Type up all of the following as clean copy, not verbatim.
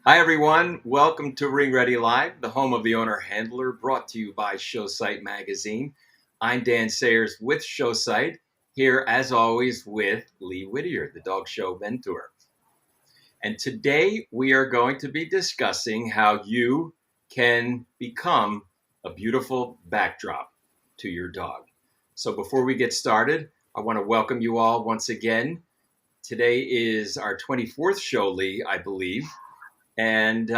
Hi, everyone. Welcome to Ring Ready Live, the home of the owner handler, brought to you by Showsite Magazine. I'm Dan Sayers with Showsite, here as always with Lee Whittier, the dog show mentor. And today we are going to be discussing how you can become a beautiful backdrop to your dog. So before we get started, I want to welcome you all once again. Today is our 24th show, Lee, I believe. And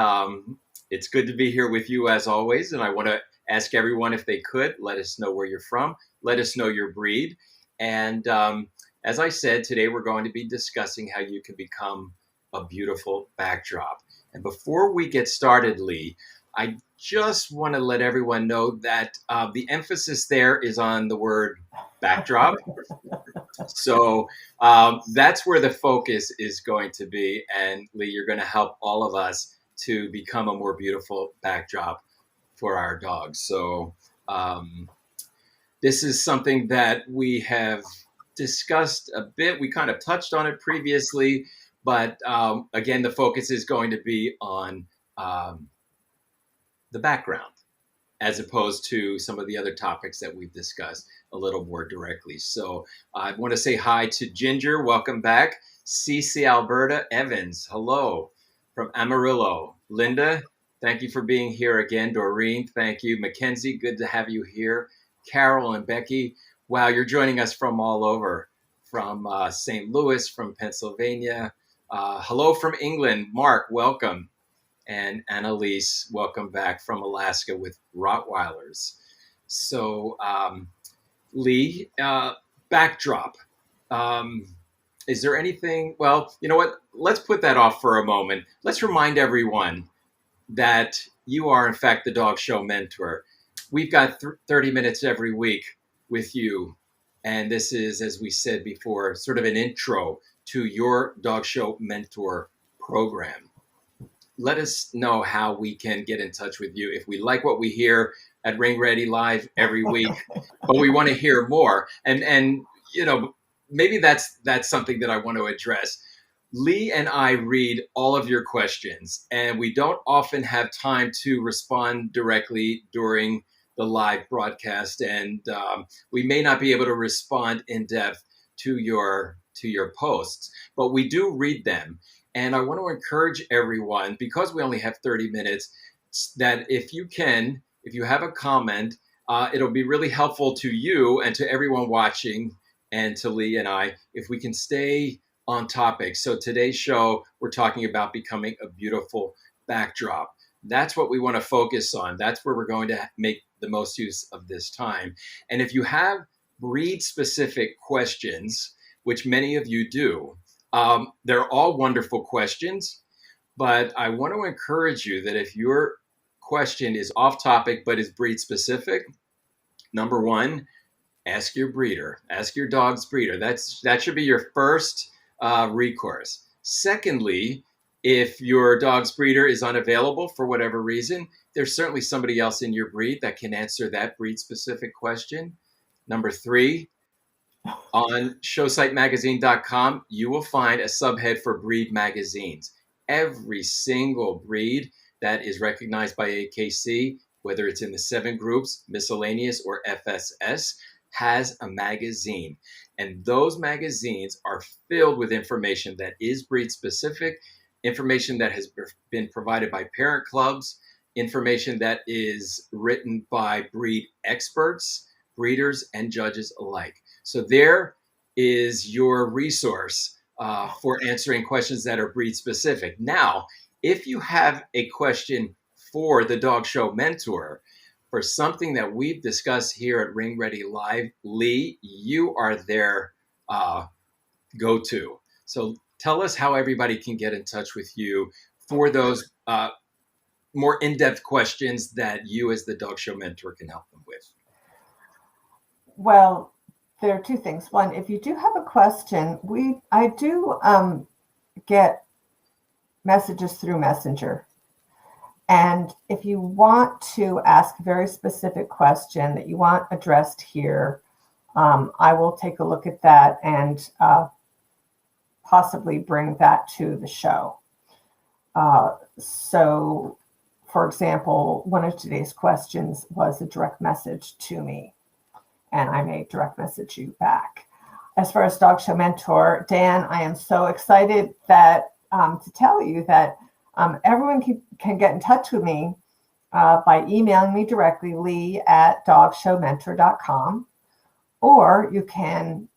it's good to be here with you as always. And I want to ask everyone if they could let us know where you're from, let us know your breed. And as I said, today we're going to be discussing how you can become a beautiful backdrop. And before we get started, Lee, I just want to let everyone know that the emphasis there is on the word backdrop. So that's where the focus is going to be. And Lee, you're going to help all of us to become a more beautiful backdrop for our dogs. So this is something that we have discussed a bit. We kind of touched on it previously, but again, the focus is going to be on the background, as opposed to some of the other topics that we've discussed a little more directly. So I want to say hi to Ginger. Welcome back. Cece Alberta Evans. Hello from Amarillo. Linda, thank you for being here again. Doreen, thank you. Mackenzie, good to have you here. Carol and Becky, wow, you're joining us from all over, from St. Louis, from Pennsylvania. Hello from England. Mark, welcome. And Annalise, welcome back from Alaska with Rottweilers. So, Lee, backdrop. Is there anything? Well, you know what? Let's put that off for a moment. Let's remind everyone that you are, in fact, the dog show mentor. We've got 30 minutes every week with you. And this is, as we said before, sort of an intro to your dog show mentor program. Let us know how we can get in touch with you if we like what we hear at Ring Ready Live every week, but we want to hear more. And you know, maybe that's something that I want to address. Lee and I read all of your questions, and we don't often have time to respond directly during the live broadcast, and we may not be able to respond in depth to your posts, but we do read them. And I want to encourage everyone, because we only have 30 minutes, that if you have a comment, it'll be really helpful to you and to everyone watching and to Lee and I, if we can stay on topic. So today's show, we're talking about becoming a beautiful backdrop. That's what we want to focus on. That's where we're going to make the most use of this time. And if you have breed-specific questions, which many of you do, they're all wonderful questions, but I want to encourage you that if your question is off topic but is breed specific, number one, ask your breeder, ask your dog's breeder. That should be your first recourse. Secondly, if your dog's breeder is unavailable for whatever reason, there's certainly somebody else in your breed that can answer that breed specific question. Number three, on showsitemagazine.com, you will find a subhead for breed magazines. Every single breed that is recognized by AKC, whether it's in the 7 groups, miscellaneous, or FSS, has a magazine. And those magazines are filled with information that is breed specific, information that has been provided by parent clubs, information that is written by breed experts, breeders, and judges alike. So there is your resource for answering questions that are breed specific. Now, if you have a question for the Dog Show Mentor, for something that we've discussed here at Ring Ready Live, Lee, you are their go-to. So tell us how everybody can get in touch with you for those more in-depth questions that you as the dog show mentor can help them with? Well, there are two things. One, if you do have a question, I do get messages through Messenger. And if you want to ask a very specific question that you want addressed here, I will take a look at that and possibly bring that to the show. So, for example, one of today's questions was a direct message to me, and I may direct message you back. As far as Dog Show Mentor, Dan, I am so excited that to tell you that everyone can get in touch with me by emailing me directly, lee@dogshowmentor.com, or you can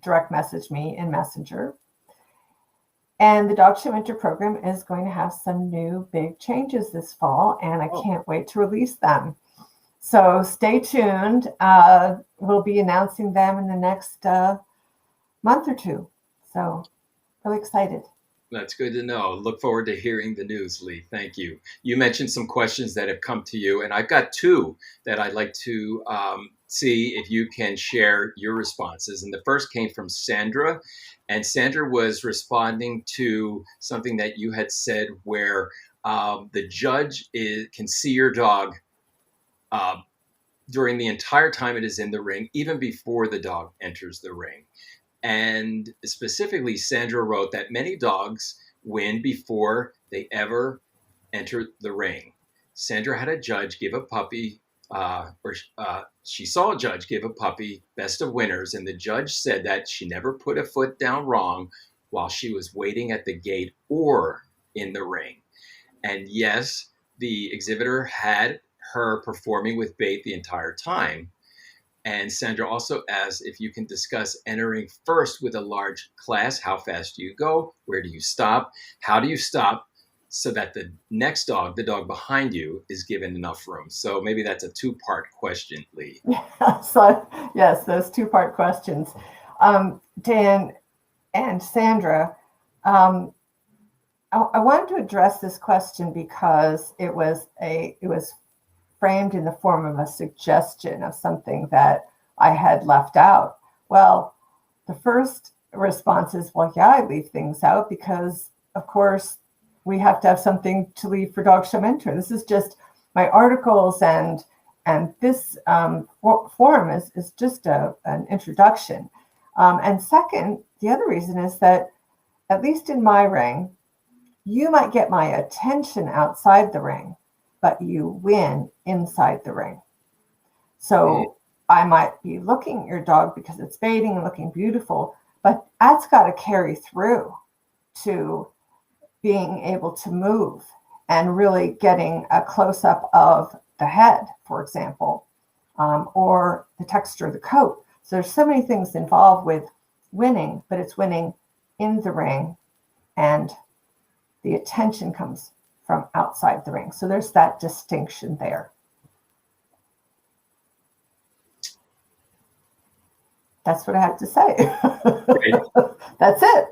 direct message me in Messenger. And the Dog Show Mentor program is going to have some new big changes this fall, and I can't wait to release them. So stay tuned. We'll be announcing them in the next month or two. So really excited. That's good to know. Look forward to hearing the news, Lee. Thank you. You mentioned some questions that have come to you, and I've got two that I'd like to see if you can share your responses. And the first came from Sandra, and Sandra was responding to something that you had said where the judge can see your dog during the entire time it is in the ring, even before the dog enters the ring. And specifically, Sandra wrote that many dogs win before they ever enter the ring. Sandra had a judge give a puppy, she saw a judge give a puppy best of winners, and the judge said that she never put a foot down wrong while she was waiting at the gate or in the ring. And yes, the exhibitor had her performing with bait the entire time. And Sandra also asks if you can discuss entering first with a large class. How fast do you go? Where do you stop? How do you stop so that the next dog, the dog behind you, is given enough room? So maybe that's a two-part question, Lee. So, yes, those two-part questions. Dan and Sandra, I wanted to address this question because it was framed in the form of a suggestion of something that I had left out. Well, the first response is, well, yeah, I leave things out because, of course, we have to have something to leave for Dog Show Mentor. This is just my articles, and this forum is just an introduction. And second, the other reason is that, at least in my ring, you might get my attention outside the ring, but you win inside the ring. So I might be looking at your dog because it's baiting and looking beautiful, but that's got to carry through to being able to move and really getting a close-up of the head, for example, or the texture of the coat. So there's so many things involved with winning, but it's winning in the ring, and the attention comes from outside the ring. So there's that distinction there. That's what I have to say. That's it.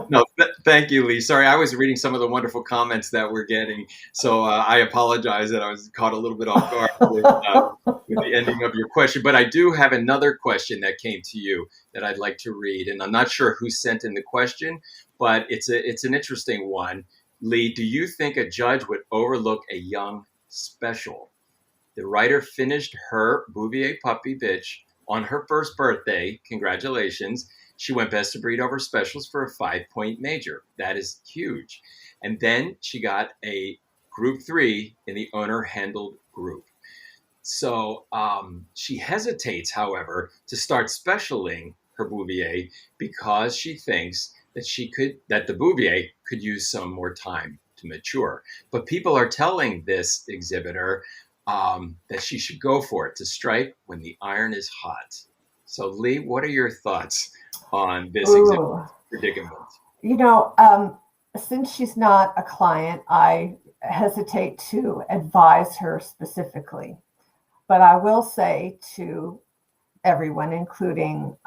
No, thank you, Lee. Sorry, I was reading some of the wonderful comments that we're getting. So I apologize that I was caught a little bit off guard with the ending of your question. But I do have another question that came to you that I'd like to read. And I'm not sure who sent in the question, but it's an interesting one. Lee, do you think a judge would overlook a young special? The writer finished her Bouvier puppy bitch on her first birthday. Congratulations. She went best of breed over specials for a 5-point major. That is huge. And then she got a group 3 in the owner handled group. So she hesitates, however, to start specialing her Bouvier because she thinks that the Bouvier could use some more time to mature. But people are telling this exhibitor that she should go for it, to strike when the iron is hot. So Lee, what are your thoughts on this predicament? You know, since she's not a client, I hesitate to advise her specifically. But I will say to everyone, including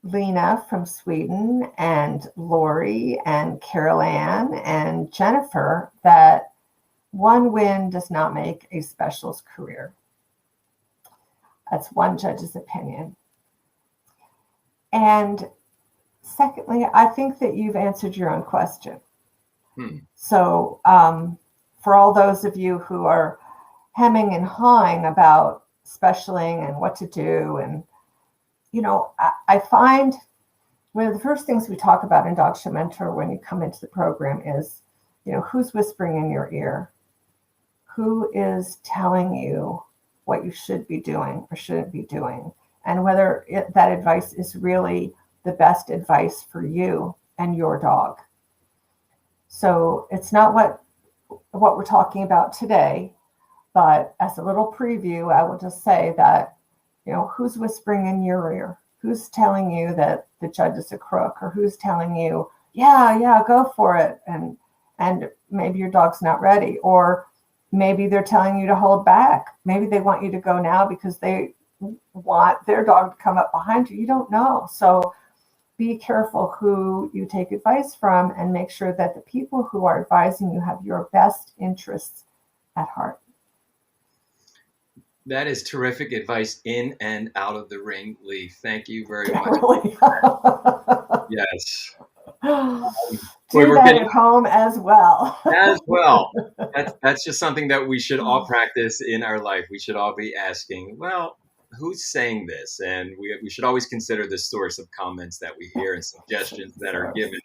Lena from Sweden and Lori and Carol Ann and Jennifer, that one win does not make a specialist career. That's one judge's opinion. And secondly, I think that you've answered your own question. So for all those of you who are hemming and hawing about specialing and what to do, and, I find one of the first things we talk about in Dog Show Mentor when you come into the program is, who's whispering in your ear? Who is telling you what you should be doing or shouldn't be doing? And whether that advice is really the best advice for you and your dog. So it's not what we're talking about today, but as a little preview, I will just say that, who's whispering in your ear? Who's telling you that the judge is a crook, or who's telling you, yeah, go for it. And maybe your dog's not ready, or maybe they're telling you to hold back. Maybe they want you to go now because they want their dog to come up behind you. You don't know. So be careful who you take advice from, and make sure that the people who are advising you have your best interests at heart. That is terrific advice in and out of the ring, Lee. Thank you very much. Really? Yes. Do that at home as well. As well. That's just something that we should all practice in our life. We should all be asking, well, who's saying this? And we should always consider the source of comments that we hear and suggestions that are given.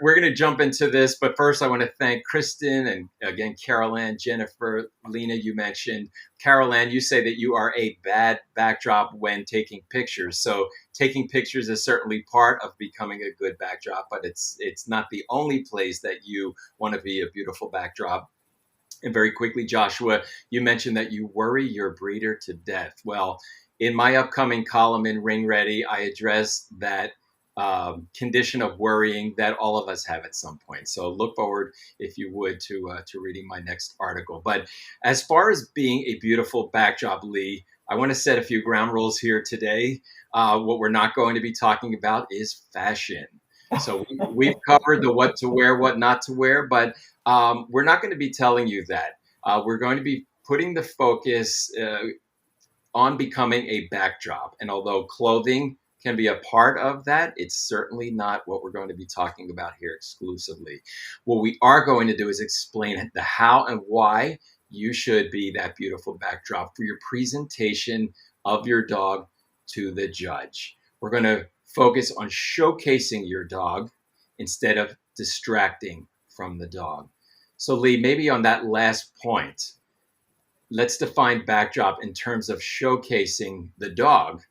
We're going to jump into this, but first I want to thank Kristen and again, Carol Ann, Jennifer, Lena, you mentioned. Carol Ann, you say that you are a bad backdrop when taking pictures. So taking pictures is certainly part of becoming a good backdrop, but it's not the only place that you want to be a beautiful backdrop. And very quickly, Joshua, you mentioned that you worry your breeder to death. Well, in my upcoming column in Ring Ready, I address that condition of worrying that all of us have at some point. So look forward, if you would, to reading my next article. But as far as being a beautiful backdrop, Lee, I want to set a few ground rules here today. What we're not going to be talking about is fashion. So we've covered the what to wear, what not to wear, but we're not going to be telling you that. We're going to be putting the focus on becoming a backdrop. And although clothing can be a part of that, it's certainly not what we're going to be talking about here exclusively. What we are going to do is explain the how and why you should be that beautiful backdrop for your presentation of your dog to the judge. We're going to focus on showcasing your dog instead of distracting from the dog. So Lee, maybe on that last point, let's define backdrop in terms of showcasing the dog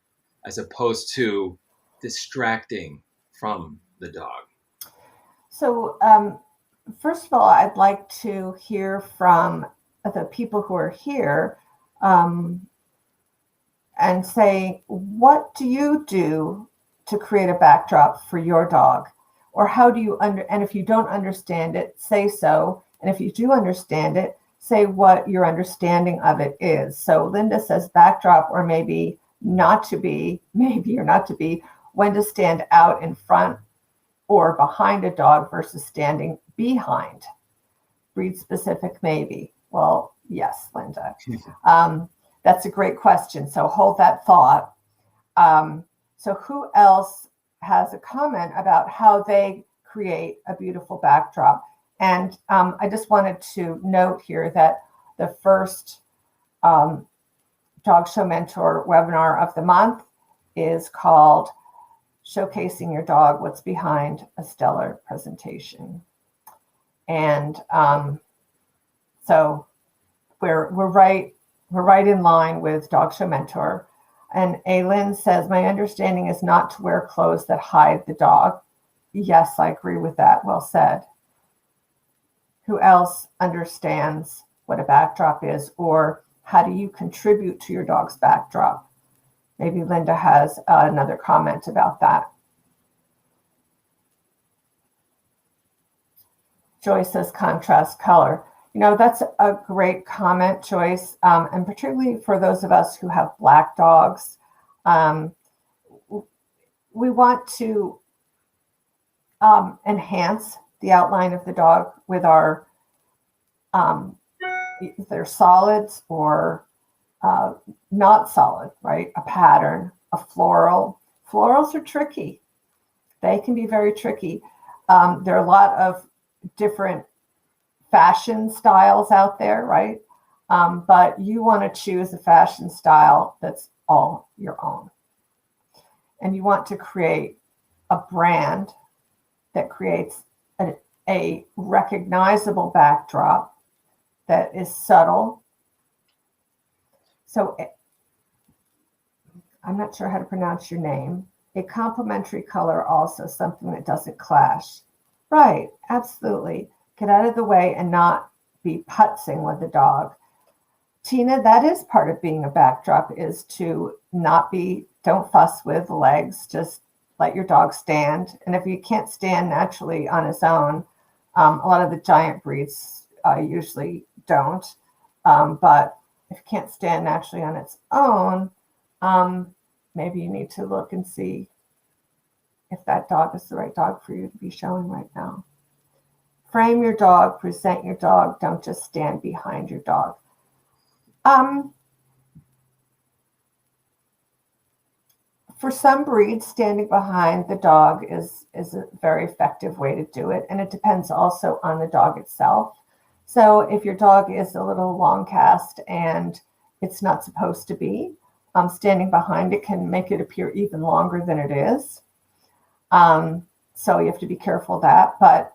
as opposed to distracting from the dog. So first of all, I'd like to hear from the people who are here and say, what do you do to create a backdrop for your dog? Or how do you and if you don't understand it, say so. And if you do understand it, say what your understanding of it is. So Linda says backdrop, or maybe not to be, maybe or not to be, when to stand out in front or behind a dog versus standing behind. Breed specific, maybe. Well, yes, Linda. That's a great question. So hold that thought. So who else has a comment about how they create a beautiful backdrop? And I just wanted to note here that the first Dog Show Mentor webinar of the month is called Showcasing Your Dog, What's Behind a Stellar Presentation. And so we're right in line with Dog Show Mentor. And Aylin says, my understanding is not to wear clothes that hide the dog. Yes, I agree with that. Well said. Who else understands what a backdrop is, or how do you contribute to your dog's backdrop? Maybe Linda has another comment about that. Joyce says contrast color. That's a great comment, Joyce, and particularly for those of us who have black dogs. We want to enhance the outline of the dog with our Um, they're solids or not solid, right? A pattern, a floral. Florals are tricky. They can be very tricky. There are a lot of different fashion styles out there, right? But you want to choose a fashion style that's all your own. And you want to create a brand that creates a recognizable backdrop that is subtle. So I'm not sure how to pronounce your name. A complementary color also, something that doesn't clash. Right, absolutely. Get out of the way and not be putzing with the dog. Tina, that is part of being a backdrop, is to not be, don't fuss with legs, just let your dog stand. And if you can't stand naturally on his own, a lot of the giant breeds usually don't. But if you can't stand naturally on its own, maybe you need to look and see if that dog is the right dog for you to be showing right now. Frame your dog, present your dog, don't just stand behind your dog. For some breeds, standing behind the dog is a very effective way to do it. And it depends also on the dog itself. So if your dog is a little long cast and it's not supposed to be, standing behind it can make it appear even longer than it is. So you have to be careful of that. But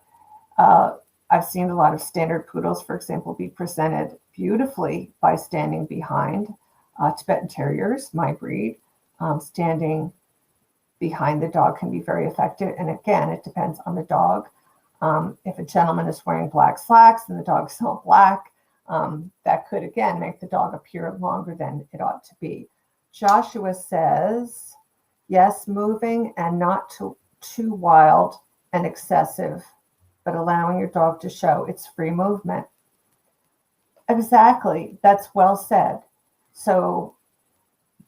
I've seen a lot of standard poodles, for example, be presented beautifully by standing behind. Tibetan Terriers, my breed, standing behind the dog can be very effective. And again, it depends on the dog. If a gentleman is wearing black slacks and the dog's not black, that could, again, make the dog appear longer than it ought to be. Joshua says, yes, moving and not too wild and excessive, but allowing your dog to show its free movement. Exactly. That's well said. So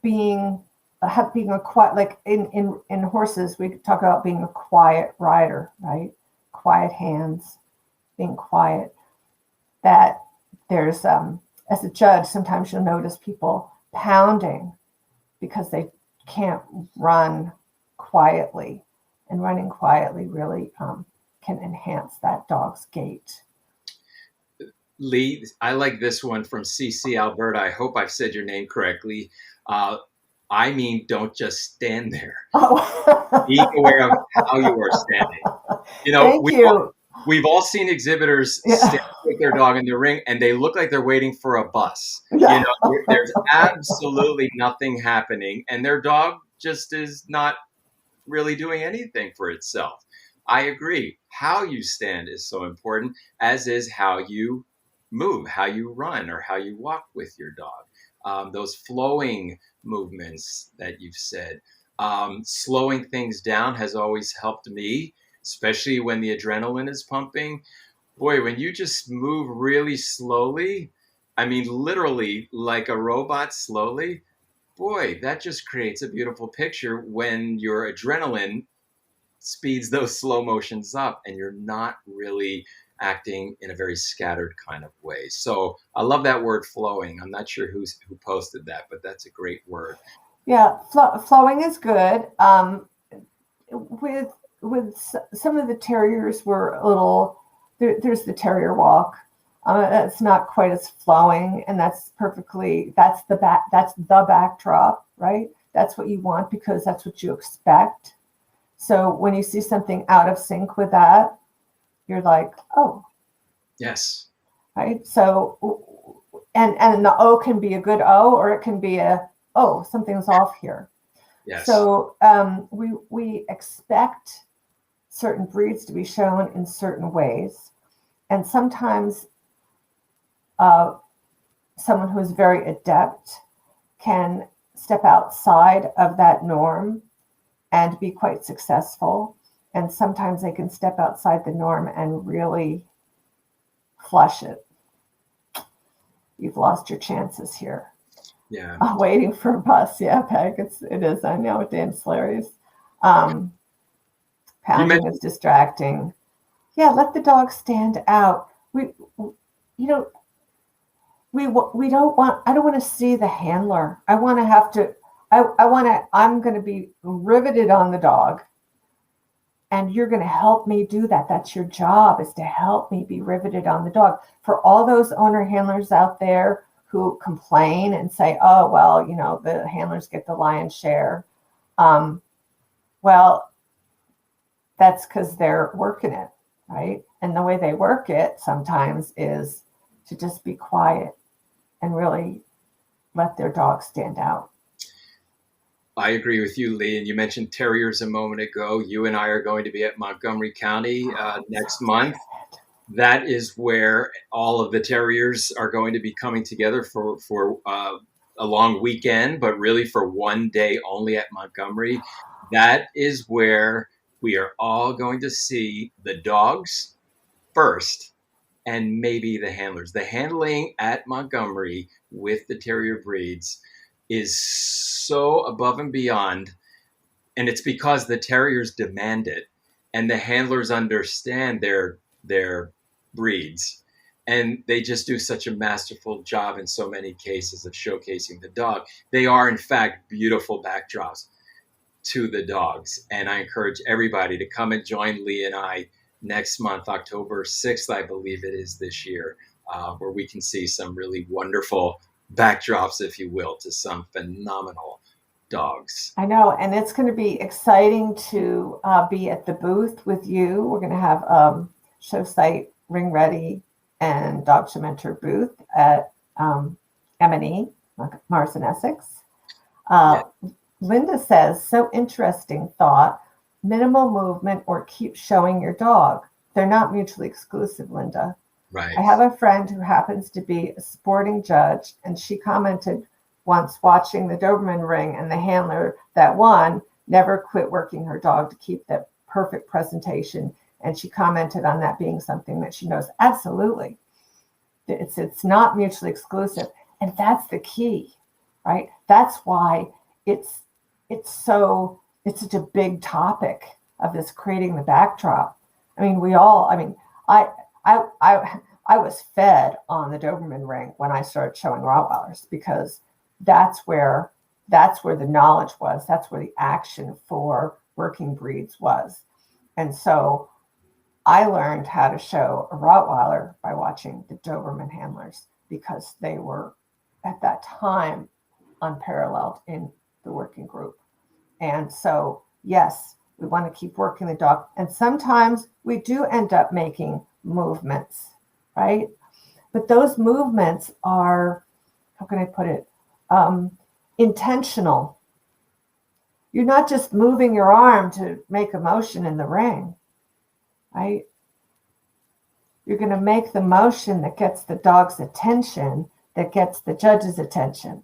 being a quiet, like in horses, we talk about being a quiet rider, right? Quiet hands, being quiet. That there's, as a judge, sometimes you'll notice people pounding because they can't run quietly, and running quietly really can enhance that dog's gait. Lee, I like this one from CC Alberta. I hope I've said your name correctly. I mean, don't just stand there. Oh. Be aware of how you are standing. You know, Thank you. We've all seen exhibitors stand with their dog in the ring, and they look like they're waiting for a bus. Yeah. You know, there's absolutely nothing happening, and their dog just is not really doing anything for itself. I agree. How you stand is so important, as is how you move, how you run, or how you walk with your dog. Those flowing movements that you've said. Slowing things down has always helped me, especially when the adrenaline is pumping. Boy, when you just move really slowly, I mean, literally like a robot slowly, boy, that just creates a beautiful picture when your adrenaline speeds those slow motions up and you're not really acting in a very scattered kind of way. So I love that word flowing. I'm not sure who posted that, but that's a great word. Yeah, flowing is good. With some of the terriers were a little. There's the terrier walk. It's not quite as flowing, and that's perfectly. That's the backdrop, right? That's what you want because that's what you expect. So when you see something out of sync with that, you're like, oh, yes, right. So, and the O can be a good O, or it can be a, oh, something's off here. yes. So we expect certain breeds to be shown in certain ways, and sometimes someone who is very adept can step outside of that norm and be quite successful. And sometimes they can step outside the norm and really flush it. You've lost your chances here. Yeah. Waiting for a bus. Yeah, Peg, it is. I know, Dan Slarry's. Pounding is distracting. Yeah, let the dog stand out. you know, we don't want, I don't want to see the handler. I want to have to, I want to, I'm going to be riveted on the dog, and you're going to help me do that. That's your job, is to help me be riveted on the dog. For all those owner handlers out there who complain and say, oh, well, the handlers get the lion's share. Well, that's because they're working it, right? And the way they work it sometimes is to just be quiet and really let their dog stand out. I agree with you, Lee. And you mentioned terriers a moment ago. You and I are going to be at Montgomery County next month. That is where all of the terriers are going to be coming together for a long weekend, but really for one day only at Montgomery. That is where we are all going to see the dogs first, and maybe the handlers. The handling at Montgomery with the terrier breeds is so above and beyond, and it's because the terriers demand it, and the handlers understand their breeds, and they just do such a masterful job in so many cases of showcasing the dog. They are, in fact, beautiful backdrops to the dogs, and I encourage everybody to come and join Lee and I next month, October 6th, I believe it is this year, where we can see some really wonderful backdrops, if you will, to some phenomenal dogs. I know, and it's going to be exciting to be at the booth with you. We're going to have show site, ring ready, and dog cementer booth at M&E, Mars and Essex. Yeah. Linda says, so interesting thought, minimal movement or keep showing your dog. They're not mutually exclusive, Linda. Right. I have a friend who happens to be a sporting judge, and she commented once watching the Doberman ring, and the handler that won never quit working her dog to keep that perfect presentation. And she commented on that being something that she knows. Absolutely. It's not mutually exclusive. And that's the key, right? That's why it's such a big topic of this creating the backdrop. I mean, I was fed on the Doberman ring when I started showing Rottweilers, because that's where the knowledge was. That's where the action for working breeds was. And so I learned how to show a Rottweiler by watching the Doberman handlers, because they were at that time unparalleled in the working group. And so, yes, we want to keep working the dog. And sometimes we do end up making movements, right? But those movements are, how can I put it, intentional. You're not just moving your arm to make a motion in the ring, right? You're going to make the motion that gets the dog's attention, that gets the judge's attention.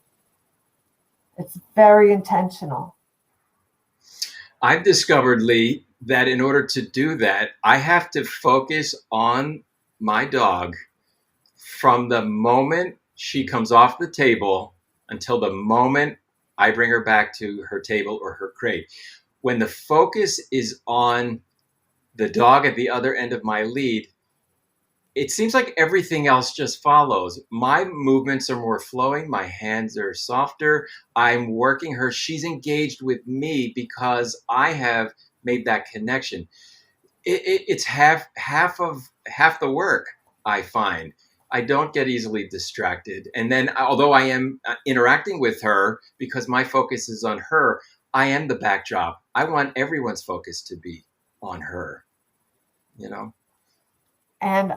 It's very intentional. I've discovered, Lee, that in order to do that, I have to focus on my dog from the moment she comes off the table until the moment I bring her back to her table or her crate. When the focus is on the dog at the other end of my lead, it seems like everything else just follows. My movements are more flowing. My hands are softer. I'm working her. She's engaged with me because I have made that connection. It's half the work, I find. I don't get easily distracted. And then, although I am interacting with her because my focus is on her, I am the backdrop. I want everyone's focus to be on her, you know? And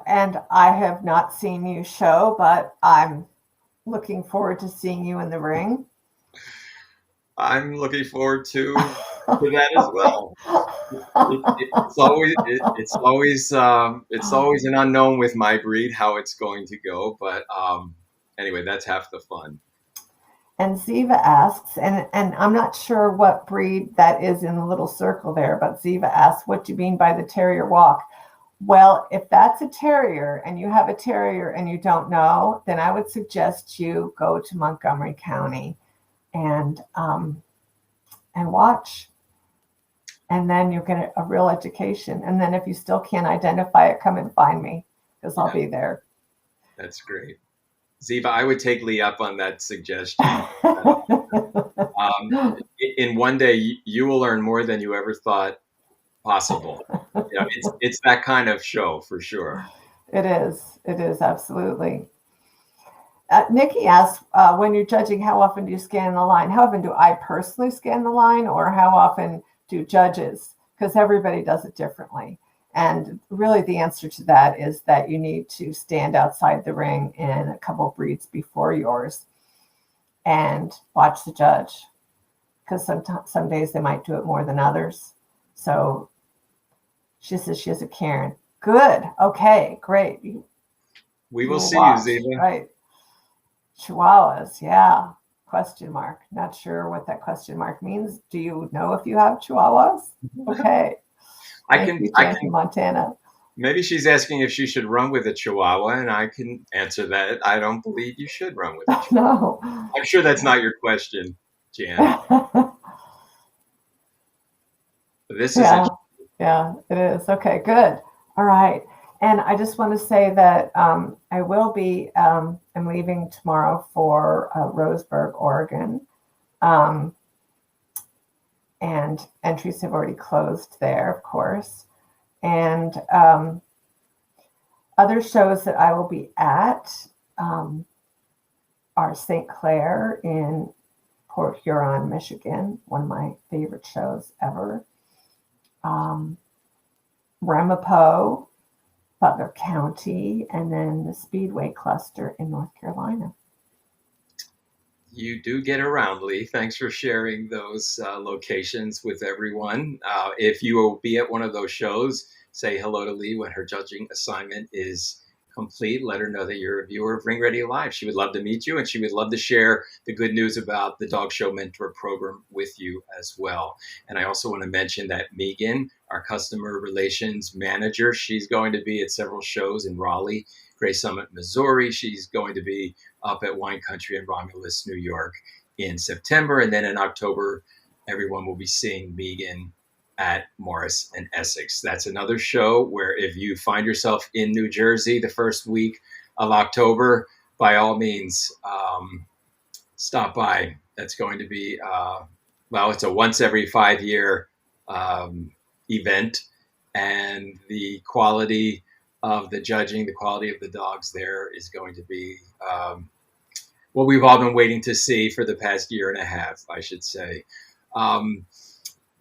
I have not seen you show, but I'm looking forward to seeing you in the ring. I'm looking forward to that as well. It's always an unknown with my breed how it's going to go, but anyway, that's half the fun. And Ziva asks, and I'm not sure what breed that is in the little circle there, but Ziva asks, what do you mean by the terrier walk? Well, if that's a terrier and you have a terrier and you don't know, then I would suggest you go to Montgomery County and watch. And then you get a real education. And then if you still can't identify it, come and find me, because I'll be there. That's great. Ziva, I would take Lee up on that suggestion. Um, in one day, you will learn more than you ever thought possible. It's that kind of show for sure. It is. It is absolutely. Nikki asks, when you're judging, how often do you scan the line? How often do I personally scan the line, or how often do judges? Because everybody does it differently. And really, the answer to that is that you need to stand outside the ring in a couple breeds before yours and watch the judge. Because some days they might do it more than others. So she says she has a Karen. Good. Okay, great. We will see watch, you, Ziva. right? Chihuahuas, yeah. Question mark. Not sure what that question mark means. Do you know if you have Chihuahuas? Okay. I can from Montana. Maybe she's asking if she should run with a Chihuahua, and I can answer that. I don't believe you should run with a Chihuahua. No. I'm sure that's not your question, Jan. This is yeah, it is. Okay, good. All right. And I just want to say that I will be, I'm leaving tomorrow for Roseburg, Oregon. And entries have already closed there, of course. And other shows that I will be at are St. Clair in Port Huron, Michigan, one of my favorite shows ever. Ramapo, Butler County, and then the Speedway Cluster in North Carolina. You do get around, Lee. Thanks for sharing those locations with everyone. If you will be at one of those shows, say hello to Lee when her judging assignment is complete. Let her know that you're a viewer of Ring Ready Live. She would love to meet you, and she would love to share the good news about the Dog Show Mentor Program with you as well. And I also want to mention that Megan, our customer relations manager, she's going to be at several shows in Raleigh, Gray Summit, Missouri. She's going to be up at Wine Country in Romulus, New York in September. And then in October, everyone will be seeing Megan at Morris and Essex. That's another show where if you find yourself in New Jersey the first week of October, by all means, stop by. That's going to be, it's a once every 5-year event. And the quality of the judging, the quality of the dogs there is going to be what we've all been waiting to see for the past year and a half, I should say.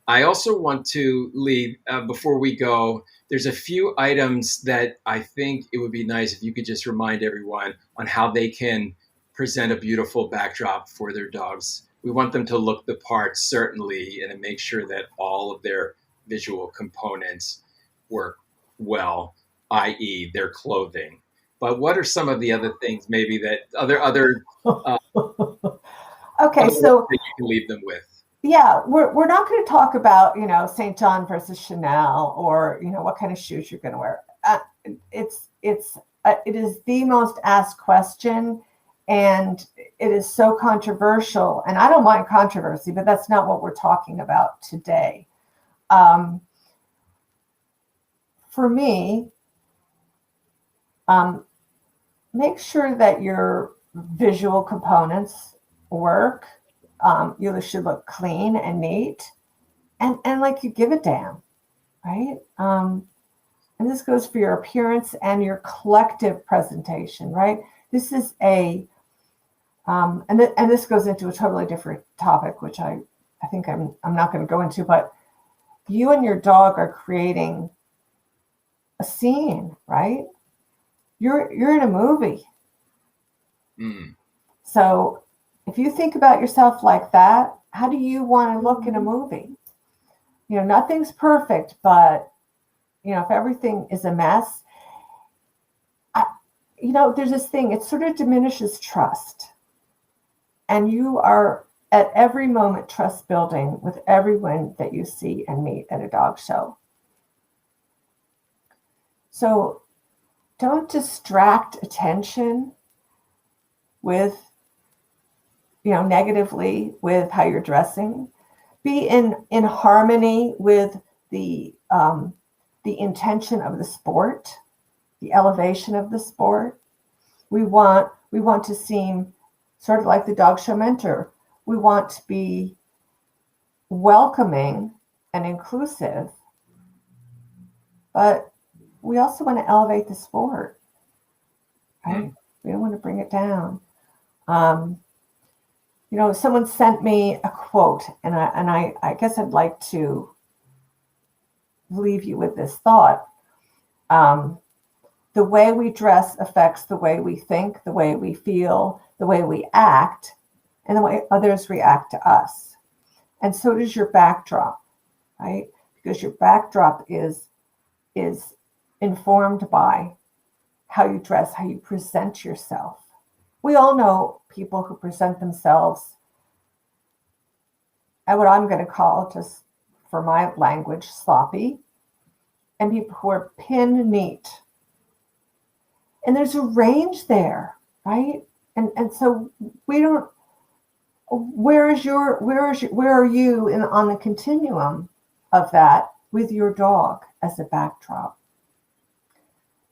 I also want to, Lee, before we go, there's a few items that I think it would be nice if you could just remind everyone on how they can present a beautiful backdrop for their dogs. We want them to look the part, certainly, and to make sure that all of their visual components work well, i.e. their clothing. But what are some of the other things maybe that other okay, so that you can leave them with? Yeah, we're not going to talk about, St. John versus Chanel or, what kind of shoes you're going to wear. It is the most asked question, and it is so controversial. And I don't mind controversy, but that's not what we're talking about today. For me, make sure that your visual components work. You should look clean and neat and like you give a damn, right? And this goes for your appearance and your collective presentation, right? This is and this goes into a totally different topic, which I think I'm not going to go into, but you and your dog are creating a scene, right? You're in a movie. So if you think about yourself like that, how do you want to look in a movie? Nothing's perfect, but, if everything is a mess, there's this thing, it sort of diminishes trust. And you are at every moment trust building with everyone that you see and meet at a dog show. So don't distract attention with negatively with how you're dressing. Be in harmony with the intention of the sport, the elevation of the sport. We want to seem sort of like the dog show mentor. We want to be welcoming and inclusive, but we also want to elevate the sport, right? We don't want to bring it down. Um, Someone sent me a quote, and I guess I'd like to leave you with this thought. Um, the way we dress affects the way we think, the way we feel, the way we act, and the way others react to us. And so does your backdrop, right? Because your backdrop is informed by how you dress, how you present yourself. We all know people who present themselves at what I'm going to call, just for my language, sloppy, and people who are pin neat. And there's a range there, right? And so we don't. Where are you on the continuum of that with your dog as a backdrop?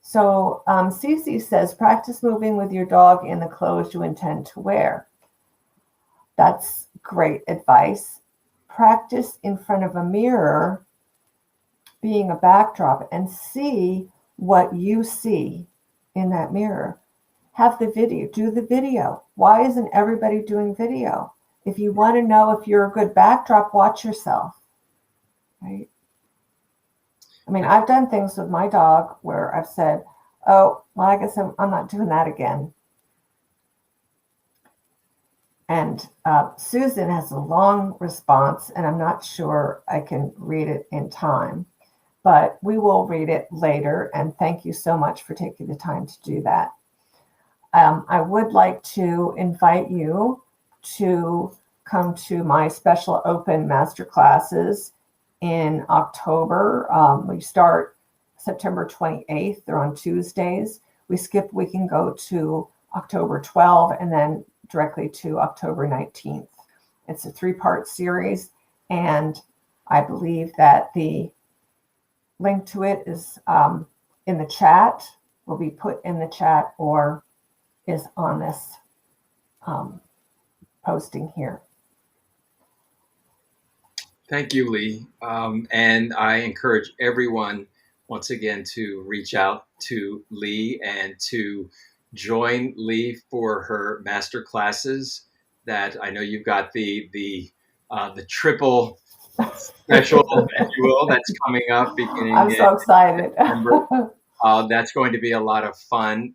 So Cece says, practice moving with your dog in the clothes you intend to wear. That's great advice. Practice in front of a mirror being a backdrop and see what you see in that mirror. Have the video, do the video. Why isn't everybody doing video? If you want to know if you're a good backdrop, watch yourself, right? I mean, I've done things with my dog where I've said, oh, well, I guess I'm not doing that again. And Susan has a long response, and I'm not sure I can read it in time, but we will read it later. And thank you so much for taking the time to do that. I would like to invite you to come to my special open master classes in October. We start September 28th. They're on Tuesdays. We can go to October 12th and then directly to October 19th. It's a 3-part series, and I believe that the link to it is in the chat, will be put in the chat, or is on this posting here. Thank you, Lee. And I encourage everyone, once again, to reach out to Lee and to join Lee for her master classes. That I know you've got the triple special, if you will, that's coming up beginning I'm so excited. in September. That's going to be a lot of fun.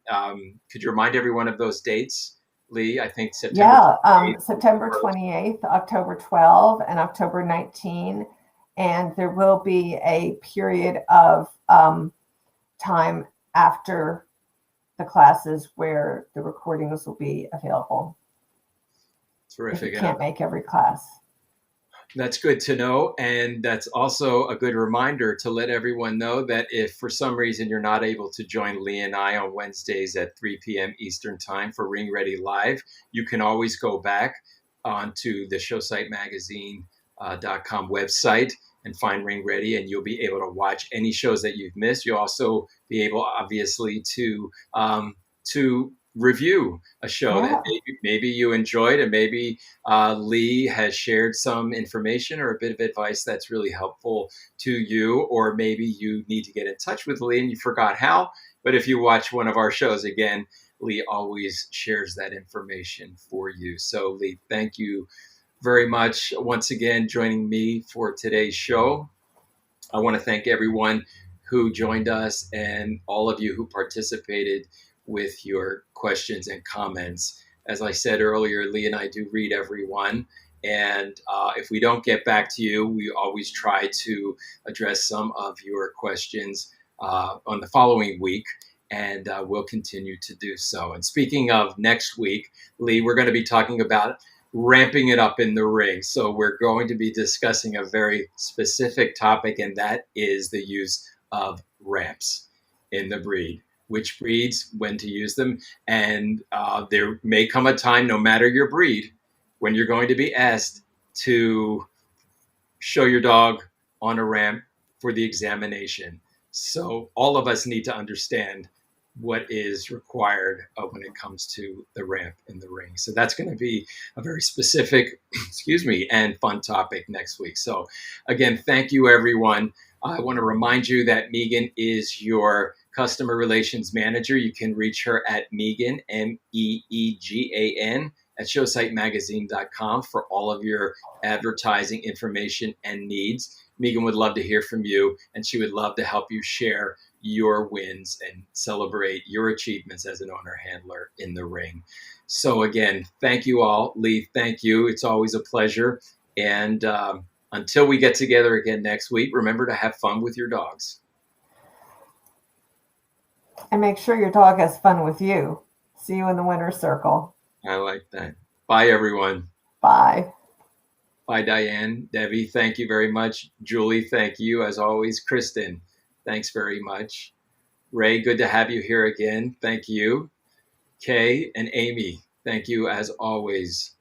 Could you remind everyone of those dates, Lee? I think September 28th. September 28th, October 12th, and October 19th. And there will be a period of time after the classes where the recordings will be available. Terrific. If you can't make every class. That's good to know. And that's also a good reminder to let everyone know that if for some reason you're not able to join Lee and I on Wednesdays at 3 p.m. Eastern Time for Ring Ready Live, you can always go back onto the showsitemagazine.com website and find Ring Ready, and you'll be able to watch any shows that you've missed. You'll also be able, obviously, to review a show that maybe you enjoyed, and maybe Lee has shared some information or a bit of advice that's really helpful to you, or maybe you need to get in touch with Lee and you forgot how. But if you watch one of our shows, again, Lee always shares that information for you. So Lee, thank you very much once again joining me for today's show. I want to thank everyone who joined us and all of you who participated with your questions and comments. As I said earlier, Lee and I do read everyone. And if we don't get back to you, we always try to address some of your questions on the following week. And we'll continue to do so. And speaking of next week, Lee, we're going to be talking about ramping it up in the ring. So we're going to be discussing a very specific topic, and that is the use of ramps in the breed. Which breeds, when to use them. And there may come a time, no matter your breed, when you're going to be asked to show your dog on a ramp for the examination. So all of us need to understand what is required when it comes to the ramp in the ring. So that's going to be a very specific, excuse me, and fun topic next week. So again, thank you, everyone. I want to remind you that Megan is your customer relations manager. You can reach her at Megan, Meegan, at showsitemagazine.com for all of your advertising information and needs. Megan would love to hear from you, and she would love to help you share your wins and celebrate your achievements as an owner handler in the ring. So again, thank you all. Lee, thank you. It's always a pleasure. And until we get together again next week, remember to have fun with your dogs. And make sure your dog has fun with you. See you in the winner's circle. I like that. Bye, everyone. Bye. Bye, Diane. Debbie, thank you very much. Julie, thank you. As always, Kristen, thanks very much. Ray, good to have you here again. Thank you. Kay and Amy, thank you as always.